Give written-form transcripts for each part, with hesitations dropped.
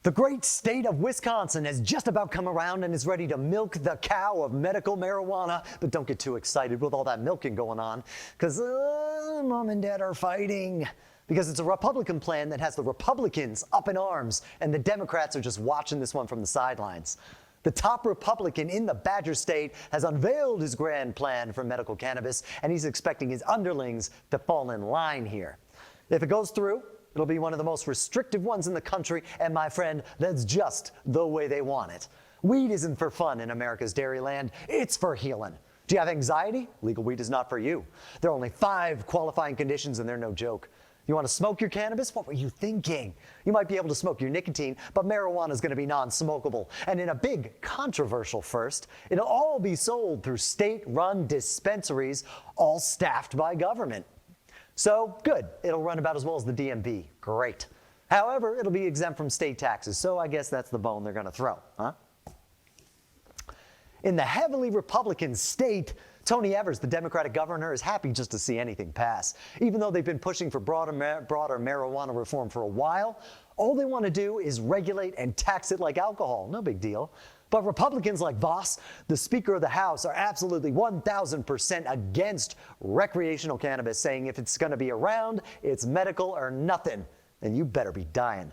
The great state of Wisconsin has just about come around and is ready to milk the cow of medical marijuana. But don't get too excited with all that milking going on, because Mom and Dad are fighting. Because it's a Republican plan that has the Republicans up in arms, and the Democrats are just watching this one from the sidelines. The top Republican in the Badger State has unveiled his grand plan for medical cannabis, and he's expecting his underlings to fall in line here. If it goes through, it'll be one of the most restrictive ones in the country, and my friend, that's just the way they want it. Weed isn't for fun in America's dairyland, it's for healing. Do you have anxiety? Legal weed is not for you. There are only 5 qualifying conditions, and they're no joke. You want to smoke your cannabis? What were you thinking? You might be able to smoke your nicotine, but marijuana is going to be non-smokable. And in a big controversial first, it'll all be sold through state-run dispensaries, all staffed by government. So, good. It'll run about as well as the DMV. Great. However, it'll be exempt from state taxes, so I guess that's the bone they're going to throw, huh? In the heavily Republican state, Tony Evers, the Democratic governor, is happy just to see anything pass. Even though they've been pushing for broader marijuana reform for a while, all they want to do is regulate and tax it like alcohol. No big deal. But Republicans like Voss, the Speaker of the House, are absolutely 1,000% against recreational cannabis, saying if it's going to be around, it's medical or nothing, and you better be dying.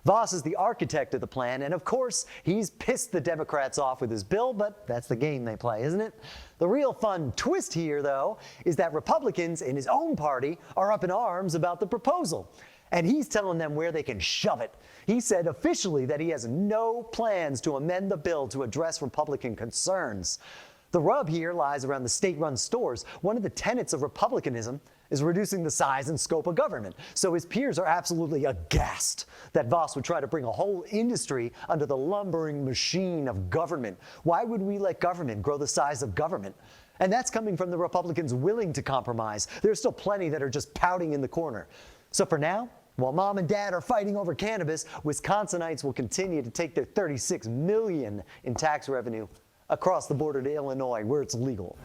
Voss is the architect of the plan, and of course, he's pissed the Democrats off with his bill, but that's the game they play, isn't it? The real fun twist here, though, is that Republicans in his own party are up in arms about the proposal. And he's telling them where they can shove it. He said officially that he has no plans to amend the bill to address Republican concerns. The rub here lies around the state-run stores. One of the tenets of republicanism is reducing the size and scope of government. So his peers are absolutely aghast that Voss would try to bring a whole industry under the lumbering machine of government. Why would we let government grow the size of government? And that's coming from the Republicans willing to compromise. There's still plenty that are just pouting in the corner. So for now, while Mom and Dad are fighting over cannabis, Wisconsinites will continue to take their $36 million in tax revenue across the border to Illinois, where it's legal.